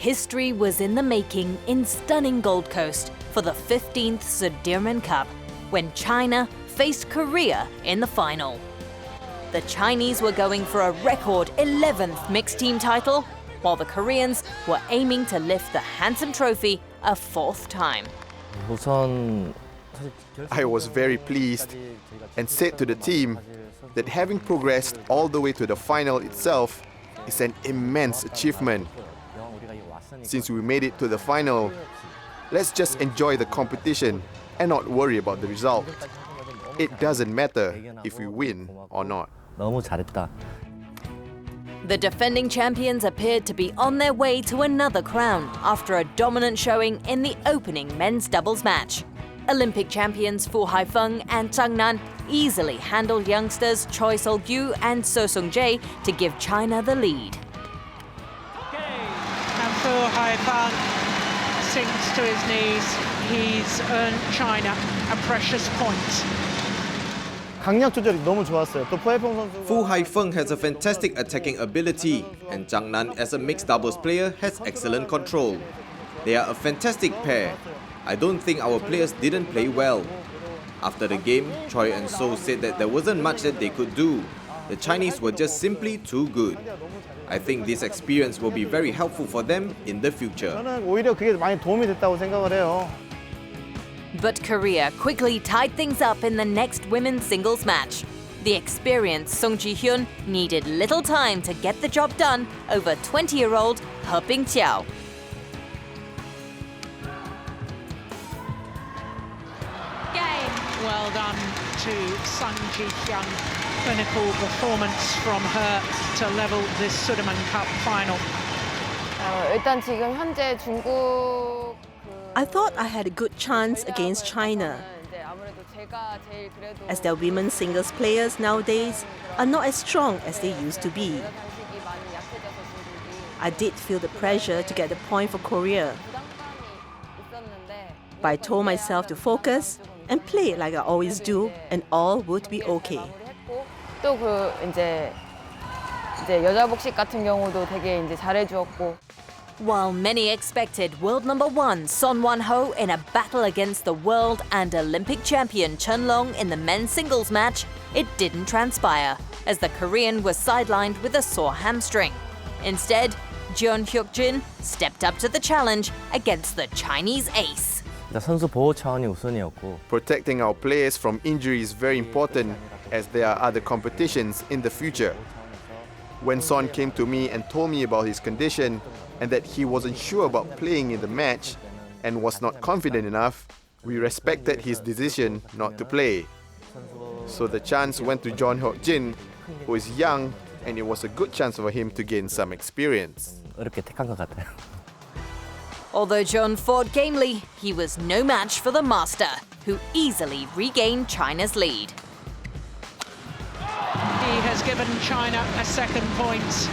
history was in the making in stunning Gold Coast for the 15th Sudirman Cup, when China faced Korea in the final. The Chinese were going for a record 11th mixed team title, while the Koreans were aiming to lift the handsome trophy a 4th time. I was very pleased and said to the team that having progressed all the way to the final itself is an immense achievement. Since we made it to the final, let's just enjoy the competition and not worry about the result. It doesn't matter if we win or not. The defending champions appeared to be on their way to another crown after a dominant showing in the opening men's doubles match. Olympic champions Fu Haifeng and Zhang Nan easily handled youngsters Choi Sol-gyu and So Sung-jae to give China the lead. And Fu Haifeng sinks to his knees. He's earned China a precious point. Fu Haifeng has a fantastic attacking ability, and Zhang Nan as a mixed doubles player has excellent control. They are a fantastic pair. I don't think our players didn't play well. After the game, Choi and So said that there wasn't much that they could do. The Chinese were just simply too good. I think this experience will be very helpful for them in the future. But Korea quickly tied things up in the next women's singles match. The experienced Song Ji-hyun needed little time to get the job done over 20-year-old He Bingqiao. Well done to Sung Ji-hyun. Clinical performance from her to level this Sudirman Cup final. I thought I had a good chance against China, as their women's singles players nowadays are not as strong as they used to be. I did feel the pressure to get the point for Korea, but I told myself to focus and play like I always do, and all would be okay. While many expected world number 1 Son Wan-ho in a battle against the world and Olympic champion Chen Long in the men's singles match, it didn't transpire, as the Korean was sidelined with a sore hamstring. Instead, Jeon Hyuk-jin stepped up to the challenge against the Chinese ace. Protecting our players from injury is very important, as there are other competitions in the future. When Son came to me and told me about his condition and that he wasn't sure about playing in the match and was not confident enough, we respected his decision not to play. So the chance went to Jeon Hyuk-jin, who is young, and it was a good chance for him to gain some experience. Although Jeon fought gamely, he was no match for the master, who easily regained China's lead. He has given China a second point.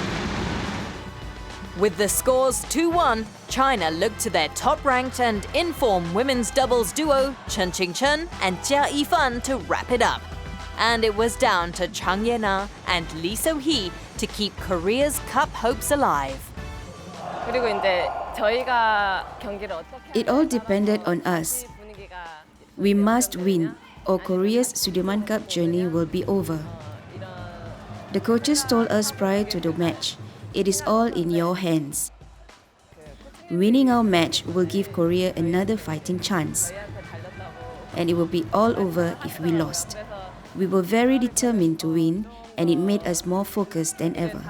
With the scores 2-1, China looked to their top-ranked and in-form women's doubles duo Chen Qingchen and Jia Yifan to wrap it up. And it was down to Chang Ye-na and Lee So-hee to keep Korea's cup hopes alive. It all depended on us. We must win, or Korea's Sudirman Cup journey will be over. The coaches told us prior to the match, it is all in your hands. Winning our match will give Korea another fighting chance. And it will be all over if we lost. We were very determined to win, and it made us more focused than ever.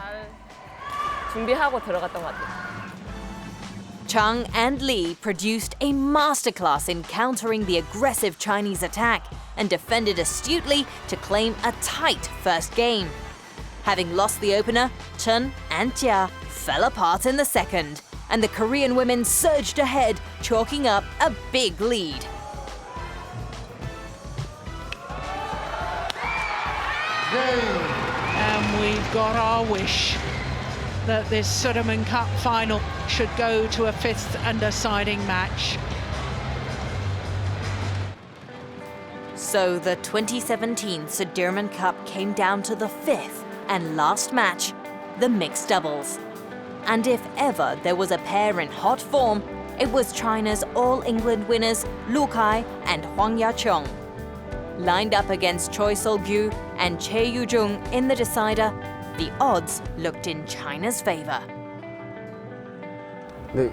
Chang and Lee produced a masterclass in countering the aggressive Chinese attack and defended astutely to claim a tight first game. Having lost the opener, Chen and Jia fell apart in the second, and the Korean women surged ahead, chalking up a big lead. And we've got our wish that this Sudirman Cup final should go to a 5th and deciding match. So the 2017 Sudirman Cup came down to the 5th and last match, the mixed doubles. And if ever there was a pair in hot form, it was China's All-England winners Lu Kai and Huang Yaqiong. Lined up against Choi Sol-gyu and Che Yu-jung in the decider, the odds looked in China's favor. We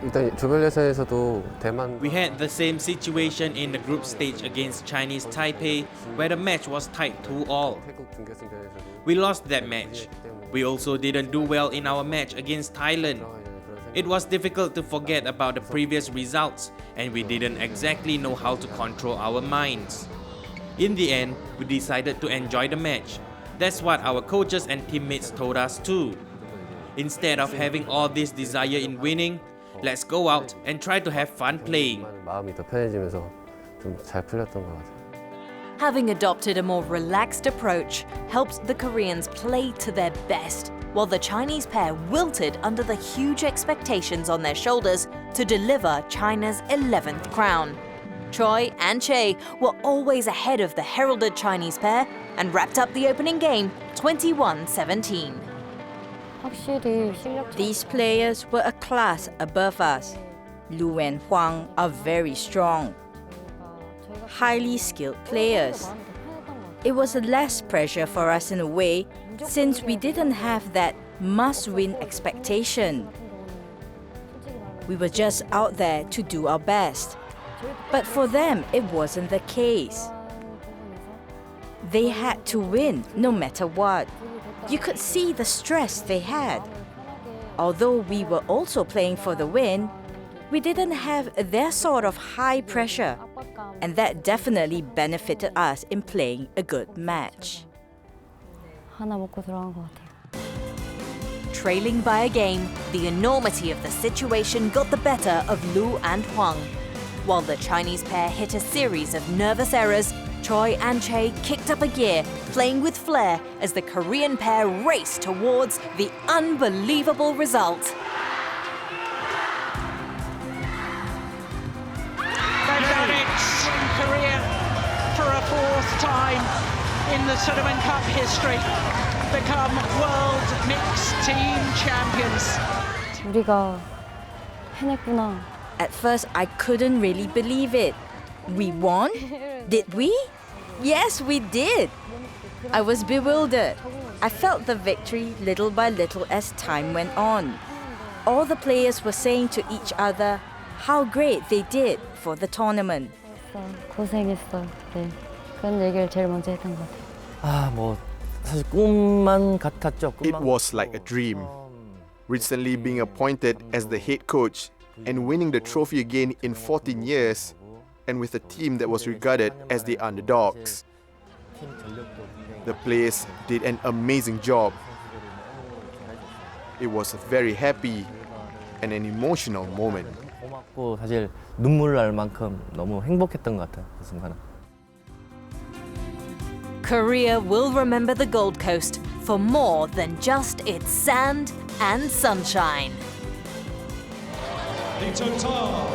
had the same situation in the group stage against Chinese Taipei, where the match was tied 2-2. We lost that match. We also didn't do well in our match against Thailand. It was difficult to forget about the previous results, and we didn't exactly know how to control our minds. In the end, we decided to enjoy the match. That's what our coaches and teammates told us too. Instead of having all this desire in winning, let's go out and try to have fun playing. Having adopted a more relaxed approach helped the Koreans play to their best, while the Chinese pair wilted under the huge expectations on their shoulders to deliver China's 11th crown. Choi and Che were always ahead of the heralded Chinese pair and wrapped up the opening game 21-17. These players were a class above us. Lu and Huang are very strong, highly skilled players. It was less pressure for us in a way, since we didn't have that must-win expectation. We were just out there to do our best. But for them, it wasn't the case. They had to win no matter what. You could see the stress they had. Although we were also playing for the win, we didn't have their sort of high pressure, and that definitely benefited us in playing a good match. Trailing by a game, the enormity of the situation got the better of Lu and Huang. While the Chinese pair hit a series of nervous errors, Choi and Che kicked up a gear, playing with flair as the Korean pair raced towards the unbelievable result. They've done it in Korea for a fourth time in the Sudirman Cup history, become World Mixed Team Champions. 우리가 해냈구나. At first, I couldn't really believe it. We won? Did we? Yes, we did. I was bewildered. I felt the victory little by little as time went on. All the players were saying to each other how great they did for the tournament. 고생했어. 네. 그런 얘기를 제일 먼저 했던 것 같아요. 사실 꿈만 같았죠. It was like a dream. Recently being appointed as the head coach and winning the trophy again in 14 years, and with a team that was regarded as the underdogs. The players did an amazing job. It was a very happy and an emotional moment. 고맙고 사실 눈물 날 만큼 너무 행복했던 것 같아요, 그 순간은. Korea will remember the Gold Coast for more than just its sand and sunshine. The total